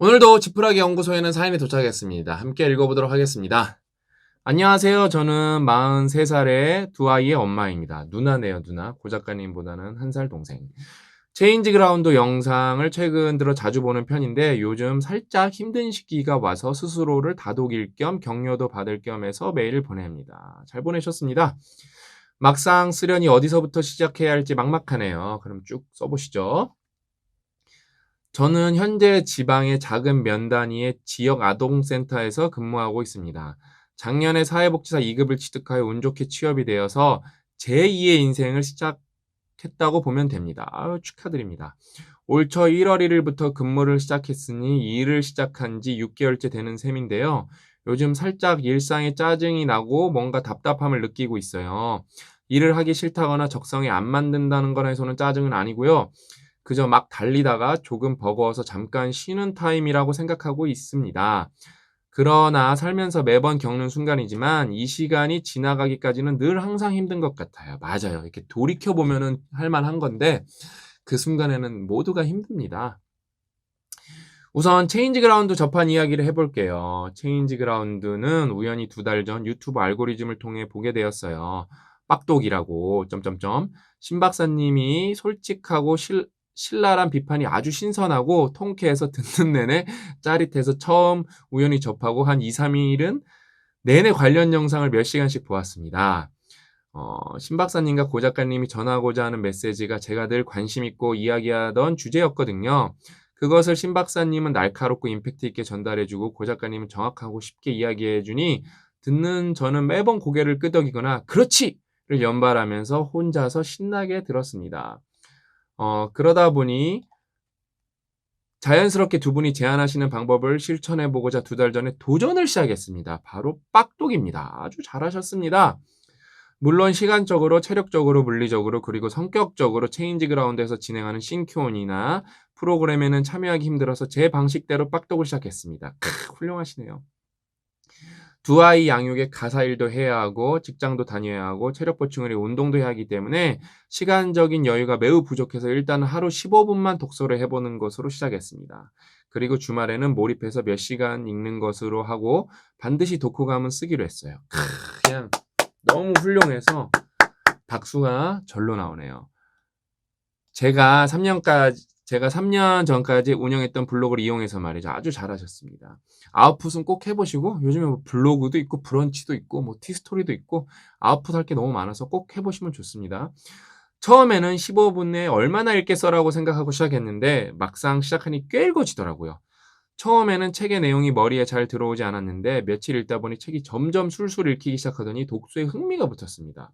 오늘도 지푸라기 연구소에는 사연이 도착했습니다. 함께 읽어보도록 하겠습니다. 안녕하세요. 저는 43살의 두 아이의 엄마입니다. 누나네요, 누나. 고 작가님보다는 한 살 동생. 체인지 그라운드 영상을 최근 들어 자주 보는 편인데 요즘 살짝 힘든 시기가 와서 스스로를 다독일 겸 격려도 받을 겸 해서 메일을 보냅니다. 잘 보내셨습니다. 막상 쓰려니 어디서부터 시작해야 할지 막막하네요. 그럼 쭉 써보시죠. 저는 현재 지방의 작은 면 단위의 지역 아동센터에서 근무하고 있습니다. 작년에 사회복지사 2급을 취득하여 운 좋게 취업이 되어서 제2의 인생을 시작했다고 보면 됩니다. 아유, 축하드립니다. 올 초 1월 1일부터 근무를 시작했으니 일을 시작한 지 6개월째 되는 셈인데요. 요즘 살짝 일상에 짜증이 나고 뭔가 답답함을 느끼고 있어요. 일을 하기 싫다거나 적성에 안 맞는다는 거나 해서는 짜증은 아니고요. 그저 막 달리다가 조금 버거워서 잠깐 쉬는 타임이라고 생각하고 있습니다. 그러나 살면서 매번 겪는 순간이지만 이 시간이 지나가기까지는 늘 항상 힘든 것 같아요. 맞아요. 이렇게 돌이켜보면은 할 만한 건데 그 순간에는 모두가 힘듭니다. 우선 체인지 그라운드 접한 이야기를 해볼게요. 체인지 그라운드는 우연히 2달 전 유튜브 알고리즘을 통해 보게 되었어요. 빡독이라고 점점점 신 박사님이 솔직하고 신랄한 비판이 아주 신선하고 통쾌해서 듣는 내내 짜릿해서 처음 우연히 접하고 한 2, 3일은 내내 관련 영상을 몇 시간씩 보았습니다. 신 박사님과 고 작가님이 전하고자 하는 메시지가 제가 늘 관심 있고 이야기하던 주제였거든요. 그것을 신 박사님은 날카롭고 임팩트 있게 전달해주고 고 작가님은 정확하고 쉽게 이야기해주니 듣는 저는 매번 고개를 끄덕이거나 그렇지! 를 연발하면서 혼자서 신나게 들었습니다. 그러다 보니 자연스럽게 두 분이 제안하시는 방법을 실천해보고자 2달 전에 도전을 시작했습니다. 바로 빡독입니다. 아주 잘하셨습니다. 물론 시간적으로, 체력적으로, 물리적으로, 그리고 성격적으로 체인지 그라운드에서 진행하는 싱큐온이나 프로그램에는 참여하기 힘들어서 제 방식대로 빡독을 시작했습니다. 훌륭하시네요. 두 아이 양육에 가사 일도 해야 하고 직장도 다녀야 하고 체력 보충을 위해 운동도 해야 하기 때문에 시간적인 여유가 매우 부족해서 일단 하루 15분만 독서를 해보는 것으로 시작했습니다. 그리고 주말에는 몰입해서 몇 시간 읽는 것으로 하고 반드시 독후감은 쓰기로 했어요. 그냥 너무 훌륭해서 박수가 절로 나오네요. 제가 3년 전까지 운영했던 블로그를 이용해서 말이죠. 아주 잘하셨습니다. 아웃풋은 꼭 해보시고 요즘에 뭐 블로그도 있고 브런치도 있고 뭐 티스토리도 있고 아웃풋 할 게 너무 많아서 꼭 해보시면 좋습니다. 처음에는 15분 내에 얼마나 읽겠어라고 생각하고 시작했는데 막상 시작하니 꽤 읽어지더라고요. 처음에는 책의 내용이 머리에 잘 들어오지 않았는데 며칠 읽다 보니 책이 점점 술술 읽히기 시작하더니 독서에 흥미가 붙었습니다.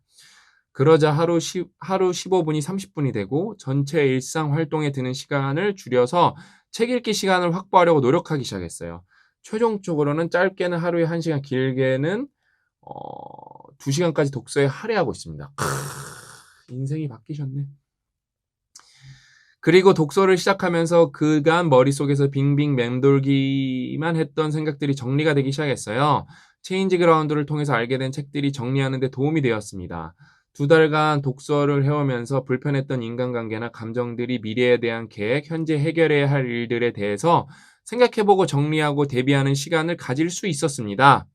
그러자 하루 15분이 30분이 되고 전체 일상 활동에 드는 시간을 줄여서 책 읽기 시간을 확보하려고 노력하기 시작했어요. 최종적으로는 짧게는 하루에 1시간, 길게는 2시간까지 독서에 할애하고 있습니다. 인생이 바뀌셨네. 그리고 독서를 시작하면서 그간 머릿속에서 빙빙 맴돌기만 했던 생각들이 정리가 되기 시작했어요. 체인지 그라운드를 통해서 알게 된 책들이 정리하는 데 도움이 되었습니다. 2달간 독서를 해오면서 불편했던 인간관계나 감정들이 미래에 대한 계획, 현재 해결해야 할 일들에 대해서 생각해보고 정리하고 대비하는 시간을 가질 수 있었습니다.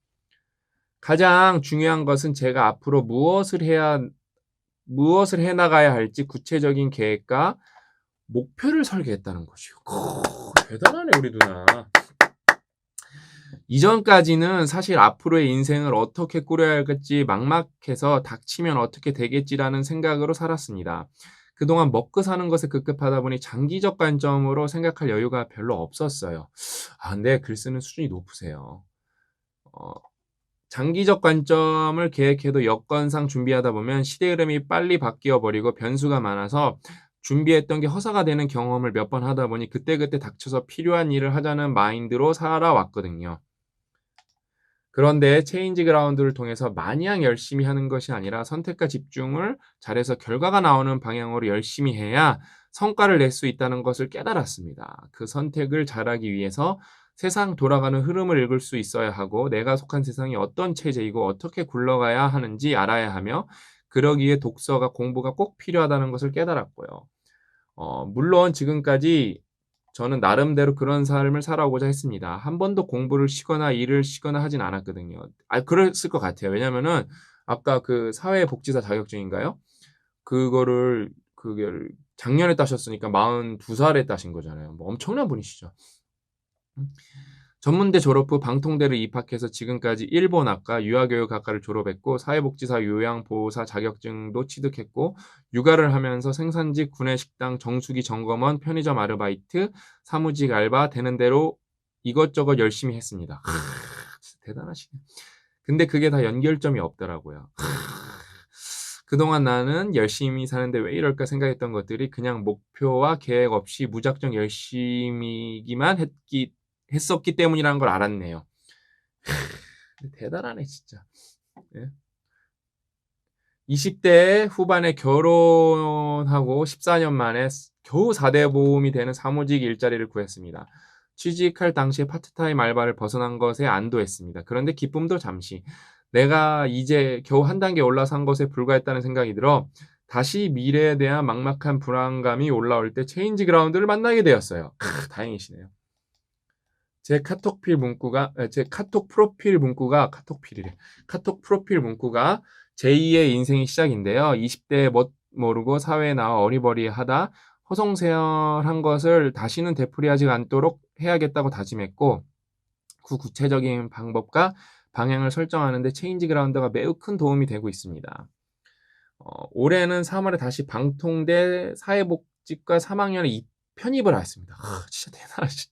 가장 중요한 것은 제가 앞으로 무엇을 해나가야 할지 구체적인 계획과 목표를 설계했다는 것이요. 대단하네 우리 누나. 이전까지는 사실 앞으로의 인생을 어떻게 꾸려야 할지 막막해서 닥치면 어떻게 되겠지라는 생각으로 살았습니다. 그동안 먹고 사는 것에 급급하다 보니 장기적 관점으로 생각할 여유가 별로 없었어요. 근데 글 쓰는 수준이 높으세요. 어, 장기적 관점을 계획해도 여건상 준비하다 보면 시대 흐름이 빨리 바뀌어 버리고 변수가 많아서 준비했던 게 허사가 되는 경험을 몇 번 하다 보니 그때그때 닥쳐서 필요한 일을 하자는 마인드로 살아왔거든요. 그런데 체인지 그라운드를 통해서 마냥 열심히 하는 것이 아니라 선택과 집중을 잘해서 결과가 나오는 방향으로 열심히 해야 성과를 낼 수 있다는 것을 깨달았습니다. 그 선택을 잘하기 위해서 세상 돌아가는 흐름을 읽을 수 있어야 하고 내가 속한 세상이 어떤 체제이고 어떻게 굴러가야 하는지 알아야 하며 그러기에 독서가 공부가 꼭 필요하다는 것을 깨달았고요. 물론 지금까지 저는 나름대로 그런 삶을 살아오고자 했습니다. 한 번도 공부를 쉬거나 일을 쉬거나 하진 않았거든요. 그랬을 것 같아요. 왜냐면은 아까 그 사회복지사 자격증인가요? 그걸 작년에 따셨으니까 42살에 따신 거잖아요. 뭐 엄청난 분이시죠. 전문대 졸업 후 방통대를 입학해서 지금까지 일본학과, 유아교육학과를 졸업했고 사회복지사 요양보호사 자격증도 취득했고 육아를 하면서 생산직, 구내식당, 정수기 점검원, 편의점 아르바이트, 사무직 알바 되는 대로 이것저것 열심히 했습니다. 진짜 대단하시네. 근데 그게 다 연결점이 없더라고요. 그동안 나는 열심히 사는데 왜 이럴까 생각했던 것들이 그냥 목표와 계획 없이 무작정 열심히기만 했었기 때문이라는 걸 알았네요. 대단하네 진짜. 예? 20대 후반에 결혼하고 14년 만에 겨우 4대 보험이 되는 사무직 일자리를 구했습니다. 취직할 당시에 파트타임 알바를 벗어난 것에 안도했습니다. 그런데 기쁨도 잠시. 내가 이제 겨우 한 단계 올라선 것에 불과했다는 생각이 들어 다시 미래에 대한 막막한 불안감이 올라올 때 체인지 그라운드를 만나게 되었어요. 다행이시네요. 제 카톡 프로필 문구가 제2의 인생의 시작인데요. 20대에 멋 모르고 사회에 나와 어리버리하다 허송세월한 것을 다시는 되풀이하지 않도록 해야겠다고 다짐했고 그 구체적인 방법과 방향을 설정하는 데 체인지 그라운드가 매우 큰 도움이 되고 있습니다. 올해는 3월에 다시 방통대 사회복지과 3학년에 편입을 하였습니다. 진짜 대단하시.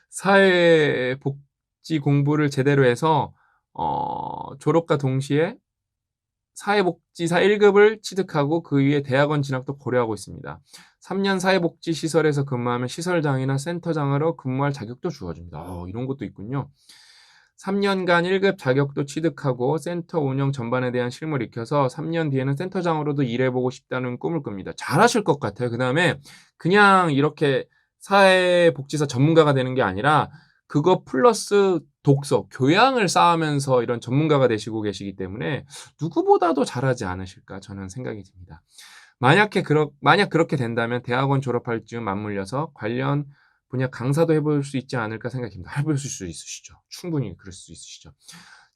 사회복지 공부를 제대로 해서 졸업과 동시에 사회복지사 1급을 취득하고 그 위에 대학원 진학도 고려하고 있습니다. 3년 사회복지시설에서 근무하면 시설장이나 센터장으로 근무할 자격도 주어집니다. 이런 것도 있군요. 3년간 1급 자격도 취득하고 센터 운영 전반에 대한 실무를 익혀서 3년 뒤에는 센터장으로도 일해보고 싶다는 꿈을 꿉니다. 잘하실 것 같아요. 그 다음에 그냥 이렇게 사회복지사 전문가가 되는 게 아니라 그거 플러스 독서, 교양을 쌓으면서 이런 전문가가 되시고 계시기 때문에 누구보다도 잘하지 않으실까 저는 생각이 듭니다. 만약 그렇게 된다면 대학원 졸업할 즈음 맞물려서 관련 분야 강사도 해볼 수 있지 않을까 생각합니다. 해볼 수 있으시죠. 충분히 그럴 수 있으시죠.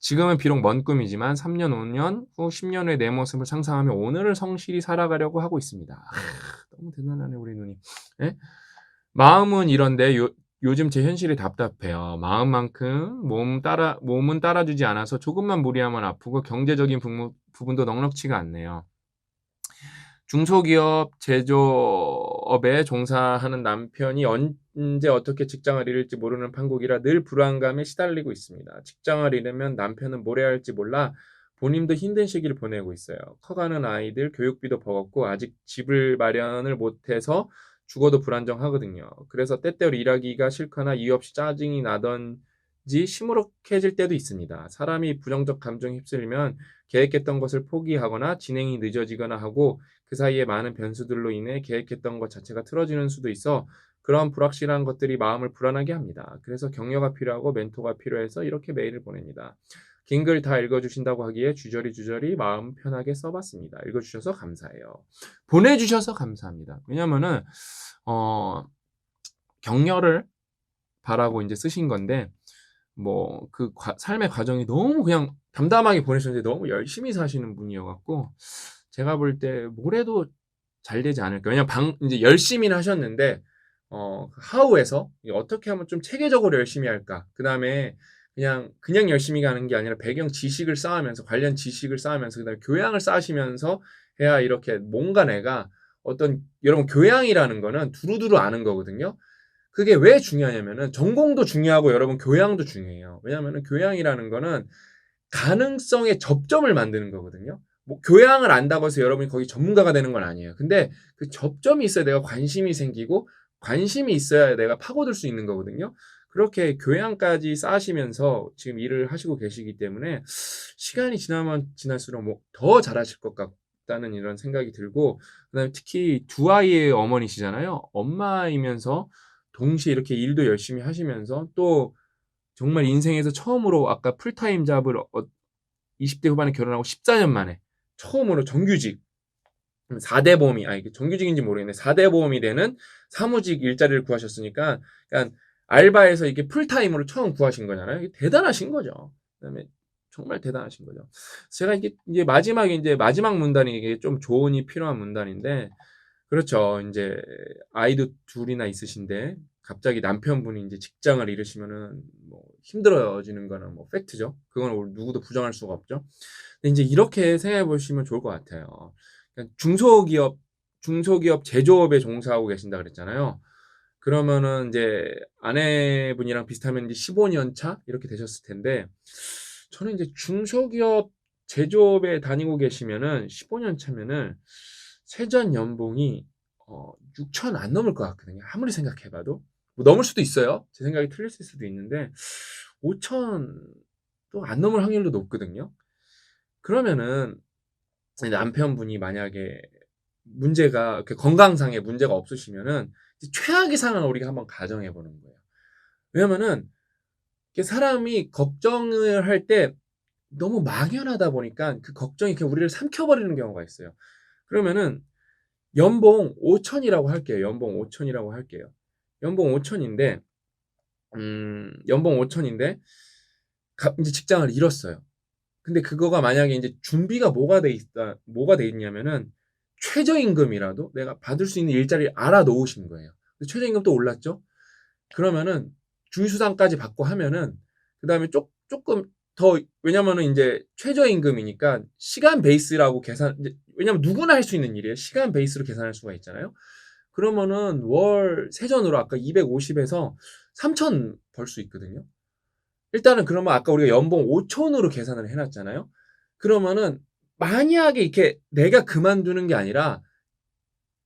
지금은 비록 먼 꿈이지만 3년, 5년 후, 10년 후의 내 모습을 상상하며 오늘을 성실히 살아가려고 하고 있습니다. 너무 대단하네 우리 누님. 네? 마음은 이런데 요즘 제 현실이 답답해요. 마음만큼 몸은 따라주지 않아서 조금만 무리하면 아프고 경제적인 부분도 넉넉치가 않네요. 중소기업 제조업에 종사하는 남편이 언제 어떻게 직장을 잃을지 모르는 판국이라 늘 불안감에 시달리고 있습니다. 직장을 잃으면 남편은 뭘 해야 할지 몰라 본인도 힘든 시기를 보내고 있어요. 커가는 아이들 교육비도 버겁고 아직 집을 마련을 못해서 죽어도 불안정하거든요. 그래서 때때로 일하기가 싫거나 이유 없이 짜증이 나던지 시무룩해질 때도 있습니다. 사람이 부정적 감정에 휩쓸리면 계획했던 것을 포기하거나 진행이 늦어지거나 하고 그 사이에 많은 변수들로 인해 계획했던 것 자체가 틀어지는 수도 있어 그런 불확실한 것들이 마음을 불안하게 합니다. 그래서 격려가 필요하고 멘토가 필요해서 이렇게 메일을 보냅니다. 긴 글 다 읽어주신다고 하기에 주저리 마음 편하게 써봤습니다. 읽어주셔서 감사해요. 보내주셔서 감사합니다. 왜냐면은 격려를 바라고 이제 쓰신 건데 뭐 그 삶의 과정이 너무 그냥 담담하게 보내셨는데 너무 열심히 사시는 분이어갖고 제가 볼 때 뭘 해도 잘 되지 않을까. 왜냐면 이제 열심히는 하셨는데 하우에서 어떻게 하면 좀 체계적으로 열심히 할까. 그 다음에 그냥 열심히 가는 게 아니라 배경 지식을 쌓으면서 관련 지식을 쌓으면서 그다음에 교양을 쌓으시면서 해야 이렇게 뭔가 내가 여러분 교양이라는 거는 두루두루 아는 거거든요. 그게 왜 중요하냐면은 전공도 중요하고 여러분 교양도 중요해요. 왜냐면은 교양이라는 거는 가능성의 접점을 만드는 거거든요. 뭐 교양을 안다고 해서 여러분이 거기 전문가가 되는 건 아니에요. 근데 그 접점이 있어야 내가 관심이 생기고 관심이 있어야 내가 파고들 수 있는 거거든요. 그렇게 교양까지 쌓으시면서 지금 일을 하시고 계시기 때문에 시간이 지나면 지날수록 뭐 더 잘하실 것 같다는 이런 생각이 들고 그다음에 특히 두 아이의 어머니시잖아요. 엄마이면서 동시에 이렇게 일도 열심히 하시면서 또 정말 인생에서 처음으로 아까 풀타임 잡을 20대 후반에 결혼하고 14년 만에 처음으로 정규직 4대 보험이, 이게 정규직인지 모르겠네. 4대 보험이 되는 사무직 일자리를 구하셨으니까, 그러니까 알바에서 이게 풀타임으로 처음 구하신 거잖아요. 이게 대단하신 거죠. 그다음에 정말 대단하신 거죠. 제가 이게 마지막에 이제 마지막 문단이 이게 좀 조언이 필요한 문단인데, 그렇죠. 이제 아이도 둘이나 있으신데 갑자기 남편분이 이제 직장을 잃으시면은 뭐 힘들어지는 거는 뭐 팩트죠. 그건 누구도 부정할 수가 없죠. 근데 이제 이렇게 생각해 보시면 좋을 것 같아요. 그러니까 중소기업 제조업에 종사하고 계신다 그랬잖아요. 그러면은 이제 아내분이랑 비슷하면 이제 15년 차 이렇게 되셨을 텐데, 저는 이제 중소기업 제조업에 다니고 계시면은 15년 차면은 세전 연봉이 6천 안 넘을 것 같거든요. 아무리 생각해봐도 뭐 넘을 수도 있어요. 제 생각이 틀릴 수도 있는데 5천도 안 넘을 확률도 높거든요. 그러면은 남편분이 만약에 문제가 건강상의 문제가 없으시면은 최악의 상황을 우리가 한번 가정해 보는 거예요. 왜냐면은 사람이 걱정을 할 때 너무 막연하다 보니까 그 걱정이 그냥 우리를 삼켜버리는 경우가 있어요. 그러면은 연봉 5천이라고 할게요. 연봉 5천이라고 할게요. 연봉 5천인데, 연봉 5천인데, 이제 직장을 잃었어요. 근데 그거가 만약에 이제 준비가 뭐가 돼 있냐면은 최저임금이라도 내가 받을 수 있는 일자리를 알아놓으신 거예요. 최저임금도 올랐죠? 그러면은 주휴수당까지 받고 하면은 그 다음에 조금 더, 왜냐면은 이제 최저임금이니까 시간 베이스라고 왜냐면 누구나 할 수 있는 일이에요. 시간 베이스로 계산할 수가 있잖아요. 그러면은 월 세전으로 아까 250에서 3천 벌 수 있거든요. 일단은 그러면 아까 우리가 연봉 5천으로 계산을 해놨잖아요. 그러면은 만약에 이렇게 내가 그만두는 게 아니라,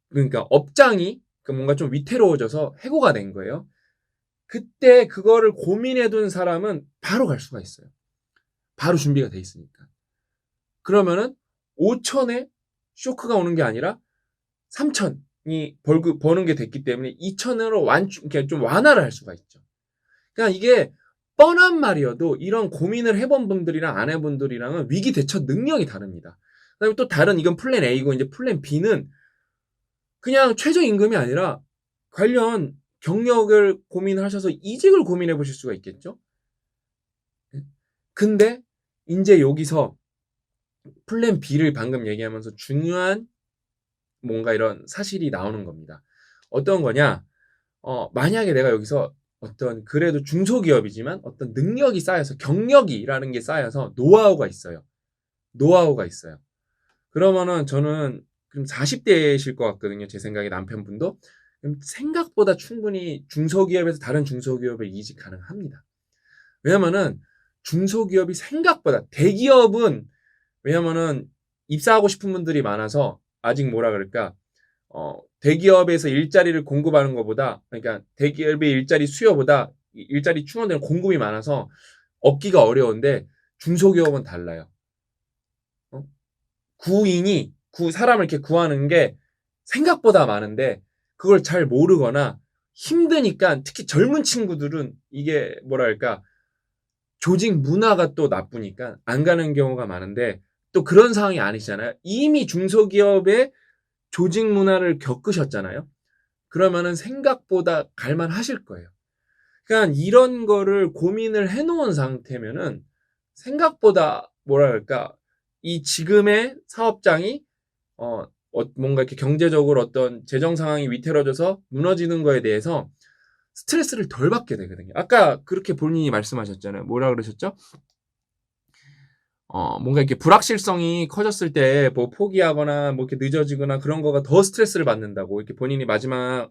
그러니까 업장이 뭔가 좀 위태로워져서 해고가 된 거예요. 그때 그거를 고민해둔 사람은 바로 갈 수가 있어요. 바로 준비가 돼 있으니까. 그러면은 5천에 쇼크가 오는 게 아니라 3천이 버는 게 됐기 때문에 2천으로 좀 완화를 할 수가 있죠. 그러니까 이게 뻔한 말이어도 이런 고민을 해본 분들이랑 안 해본 분들이랑은 위기 대처 능력이 다릅니다. 그다음에 또 다른, 이건 플랜 A고 이제 플랜 B는 그냥 최저임금이 아니라 관련 경력을 고민하셔서 이직을 고민해 보실 수가 있겠죠. 근데 이제 여기서 플랜 B를 방금 얘기하면서 중요한 뭔가 이런 사실이 나오는 겁니다. 어떤 거냐? 만약에 내가 여기서 어떤 그래도 중소기업이지만 어떤 능력이 쌓여서 경력이라는 게 쌓여서 노하우가 있어요. 노하우가 있어요. 그러면은 저는 그럼 40대이실 것 같거든요. 제 생각에 남편분도. 그럼 생각보다 충분히 중소기업에서 다른 중소기업에 이직 가능합니다. 왜냐면은 중소기업이 생각보다, 대기업은 왜냐면은 입사하고 싶은 분들이 많아서 아직 뭐라 그럴까, 대기업에서 일자리를 공급하는 것보다, 그러니까 대기업의 일자리 수요보다 일자리 충원되는 공급이 많아서 얻기가 어려운데, 중소기업은 달라요. 사람을 이렇게 구하는 게 생각보다 많은데 그걸 잘 모르거나 힘드니까, 특히 젊은 친구들은 이게 뭐랄까 조직 문화가 또 나쁘니까 안 가는 경우가 많은데, 또 그런 상황이 아니잖아요. 이미 중소기업의 조직 문화를 겪으셨잖아요. 그러면은 생각보다 갈만하실 거예요. 그러니까 이런 거를 고민을 해놓은 상태면은 생각보다 뭐랄까 이 지금의 사업장이 뭔가 이렇게 경제적으로 어떤 재정 상황이 위태로워져서 무너지는 거에 대해서 스트레스를 덜 받게 되거든요. 아까 그렇게 본인이 말씀하셨잖아요. 뭐라 그러셨죠? 뭔가 이렇게 불확실성이 커졌을 때 뭐 포기하거나 뭐 이렇게 늦어지거나 그런 거가 더 스트레스를 받는다고, 이렇게 본인이 마지막,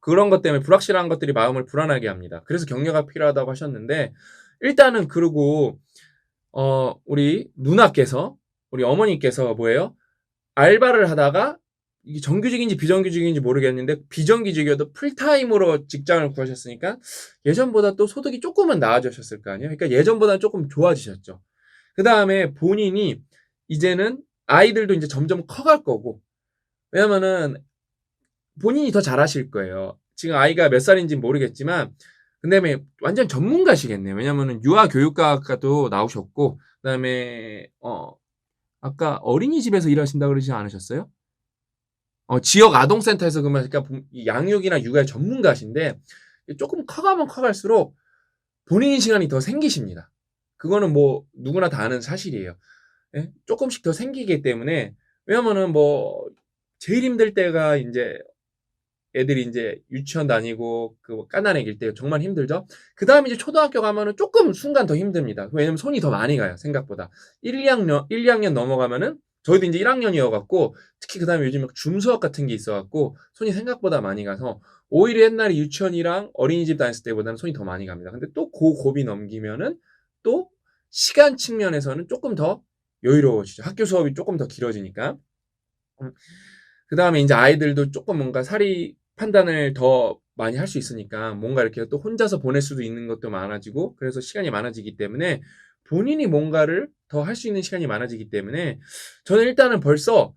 그런 것 때문에 불확실한 것들이 마음을 불안하게 합니다. 그래서 격려가 필요하다고 하셨는데, 일단은 그러고 우리 누나께서, 우리 어머니께서 뭐예요? 알바를 하다가 이게 정규직인지 비정규직인지 모르겠는데 비정규직이어도 풀타임으로 직장을 구하셨으니까 예전보다 또 소득이 조금은 나아지셨을 거 아니에요. 그러니까 예전보다는 조금 좋아지셨죠. 그 다음에 본인이 이제는 아이들도 이제 점점 커갈 거고, 왜냐면은 본인이 더 잘하실 거예요. 지금 아이가 몇 살인지 모르겠지만, 근데 완전 전문가시겠네요. 왜냐면은 유아교육과도 나오셨고, 그다음에 아까 어린이집에서 일하신다 그러지 않으셨어요? 지역 아동센터에서 그러니까 이 양육이나 육아의 전문가신데 조금 커가면 커갈수록 본인 시간이 더 생기십니다. 그거는 뭐 누구나 다 아는 사실이에요. 예? 조금씩 더 생기기 때문에 왜냐면은 뭐 제일 힘들 때가 이제 애들이 이제 유치원 다니고 그 갓난아기일 때 정말 힘들죠. 그다음에 이제 초등학교 가면은 조금 순간 더 힘듭니다. 왜냐면 손이 더 많이 가요, 생각보다. 1, 2학년 넘어가면은 저희도 이제 1학년이어 갖고 특히 그다음에 요즘 줌수업 같은 게 있어 갖고 손이 생각보다 많이 가서 오히려 옛날에 유치원이랑 어린이집 다녔을 때보다는 손이 더 많이 갑니다. 근데 또 고 고비 넘기면은 또 시간 측면에서는 조금 더 여유로워지죠. 학교 수업이 조금 더 길어지니까. 음. 그다음에 이제 아이들도 조금 뭔가 사리 판단을 더 많이 할 수 있으니까 뭔가 이렇게 또 혼자서 보낼 수도 있는 것도 많아지고 그래서 시간이 많아지기 때문에 본인이 뭔가를 더 할 수 있는 시간이 많아지기 때문에 저는 일단은 벌써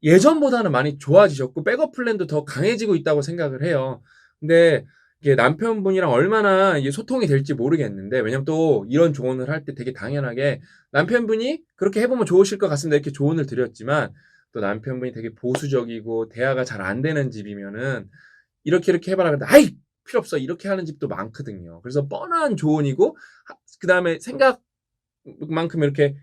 예전보다는 많이 좋아지셨고 백업 플랜도 더 강해지고 있다고 생각을 해요. 근데 이게 남편분이랑 얼마나 이게 소통이 될지 모르겠는데 왜냐면 또 이런 조언을 할 때 되게 당연하게 남편분이 그렇게 해보면 좋으실 것 같습니다. 이렇게 조언을 드렸지만 또 남편분이 되게 보수적이고 대화가 잘 안 되는 집이면은 이렇게 해봐라 그러는데 아이 필요 없어 이렇게 하는 집도 많거든요. 그래서 뻔한 조언이고 그 다음에 생각만큼 이렇게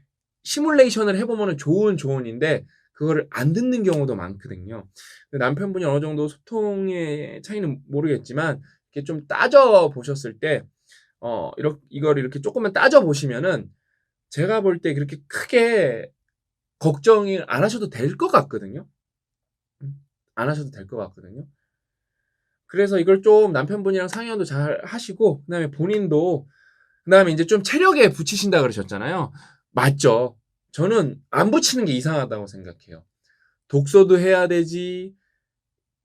시뮬레이션을 해보면 좋은 조언인데 그거를 안 듣는 경우도 많거든요. 남편분이 어느 정도 소통의 차이는 모르겠지만 이렇게 좀 따져 보셨을 때 이걸 이렇게 조금만 따져 보시면은 제가 볼 때 그렇게 크게 걱정을 안 하셔도 될 것 같거든요. 안 하셔도 될 것 같거든요. 그래서 이걸 좀 남편분이랑 상의도 잘 하시고 그다음에 본인도 그다음에 이제 좀 체력에 붙이신다 그러셨잖아요. 맞죠. 저는 안 붙이는 게 이상하다고 생각해요. 독서도 해야 되지,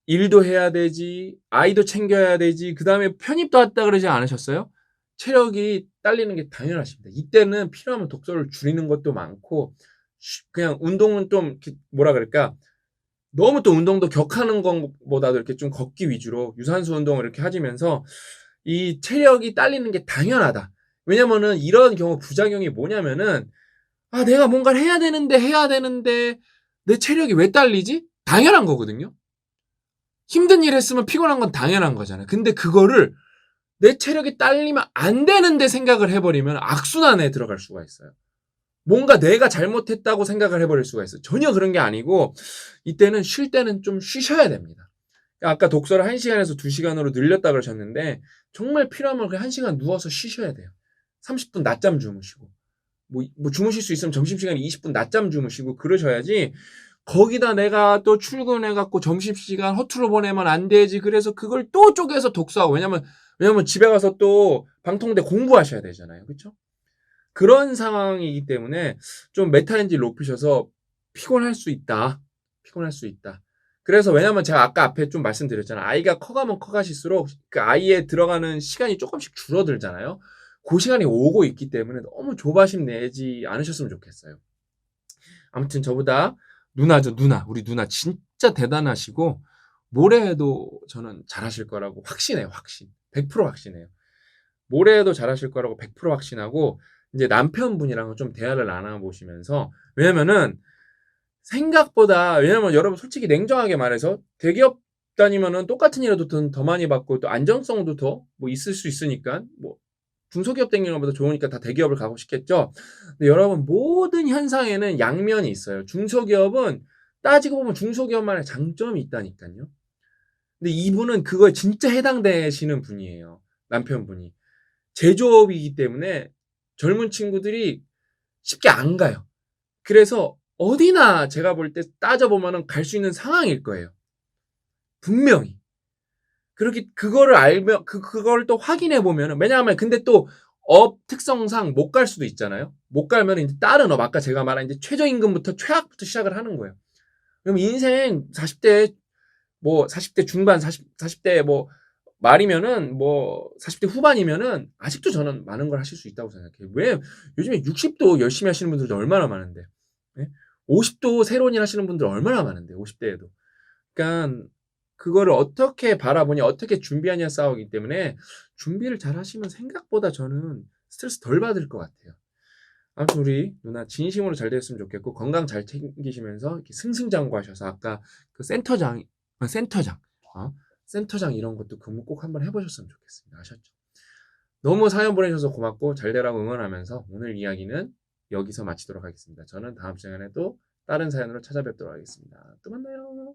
일도 해야 되지, 아이도 챙겨야 되지, 그다음에 편입도 했다 그러지 않으셨어요? 체력이 딸리는 게 당연하십니다. 이때는 필요하면 독서를 줄이는 것도 많고 그냥 운동은 좀 뭐라 그럴까? 너무 또 운동도 격하는 것보다도 이렇게 좀 걷기 위주로 유산소 운동을 이렇게 하시면서 이 체력이 딸리는 게 당연하다. 왜냐면은 이런 경우 부작용이 뭐냐면은 내가 뭔가를 해야 되는데 내 체력이 왜 딸리지? 당연한 거거든요. 힘든 일 했으면 피곤한 건 당연한 거잖아요. 근데 그거를 내 체력이 딸리면 안 되는데 생각을 해버리면 악순환에 들어갈 수가 있어요. 뭔가 내가 잘못했다고 생각을 해버릴 수가 있어요. 전혀 그런 게 아니고 이때는 쉴 때는 좀 쉬셔야 됩니다. 아까 독서를 1시간에서 2시간으로 늘렸다 그러셨는데 정말 필요하면 그 1시간 누워서 쉬셔야 돼요. 30분 낮잠 주무시고 뭐 주무실 수 있으면 점심시간에 20분 낮잠 주무시고 그러셔야지 거기다 내가 또 출근해갖고 점심시간 허투루 보내면 안 되지. 그래서 그걸 또 쪼개서 독서하고 왜냐면 집에 가서 또 방통대 공부하셔야 되잖아요. 그렇죠? 그런 상황이기 때문에 좀 메타인지를 높이셔서 피곤할 수 있다. 피곤할 수 있다. 그래서 왜냐면 제가 아까 앞에 좀 말씀드렸잖아요. 아이가 커가면 커가실수록 그 아이에 들어가는 시간이 조금씩 줄어들잖아요. 그 시간이 오고 있기 때문에 너무 조바심 내지 않으셨으면 좋겠어요. 아무튼 저보다 누나죠, 누나. 우리 누나 진짜 대단하시고 뭐래 해도 저는 잘하실 거라고 확신해요, 확신. 100% 확신해요. 뭐래 해도 잘하실 거라고 100% 확신하고 이제 남편분이랑은 좀 대화를 나눠보시면서 왜냐면은 생각보다 왜냐면 여러분 솔직히 냉정하게 말해서 대기업 다니면은 똑같은 일에도 돈 더 많이 받고 또 안정성도 더 뭐 있을 수 있으니까 뭐 중소기업 다니는 것보다 좋으니까 다 대기업을 가고 싶겠죠. 근데 여러분 모든 현상에는 양면이 있어요. 중소기업은 따지고 보면 중소기업만의 장점이 있다니까요. 근데 이분은 그거에 진짜 해당되시는 분이에요. 남편분이. 제조업이기 때문에 젊은 친구들이 쉽게 안 가요. 그래서 어디나 제가 볼 때 따져보면은 갈 수 있는 상황일 거예요. 분명히. 그렇게 그거를 알면 그걸 또 확인해 보면은 왜냐하면 근데 또 업 특성상 못 갈 수도 있잖아요. 못 가면 이제 다른 업 아까 제가 말한 이제 최저임금부터 최악부터 시작을 하는 거예요. 그럼 인생 40대 뭐 40대 중반 40대 뭐 말이면은 뭐 40대 후반이면은 아직도 저는 많은 걸 하실 수 있다고 생각해요. 왜 요즘에 60도 열심히 하시는 분들도 얼마나 많은데. 예? 50도 새로운 일 하시는 분들 얼마나 많은데 50대에도. 그러니까 그거를 어떻게 바라보냐, 어떻게 준비하냐 싸우기 때문에 준비를 잘 하시면 생각보다 저는 스트레스 덜 받을 것 같아요. 아무튼 우리 누나 진심으로 잘 됐으면 좋겠고 건강 잘 챙기시면서 이렇게 승승장구하셔서 아까 그 센터장 이런 것도 근무 꼭 한번 해보셨으면 좋겠습니다. 아셨죠? 너무 사연 보내셔서 고맙고 잘 되라고 응원하면서 오늘 이야기는 여기서 마치도록 하겠습니다. 저는 다음 시간에 또 다른 사연으로 찾아뵙도록 하겠습니다. 또 만나요.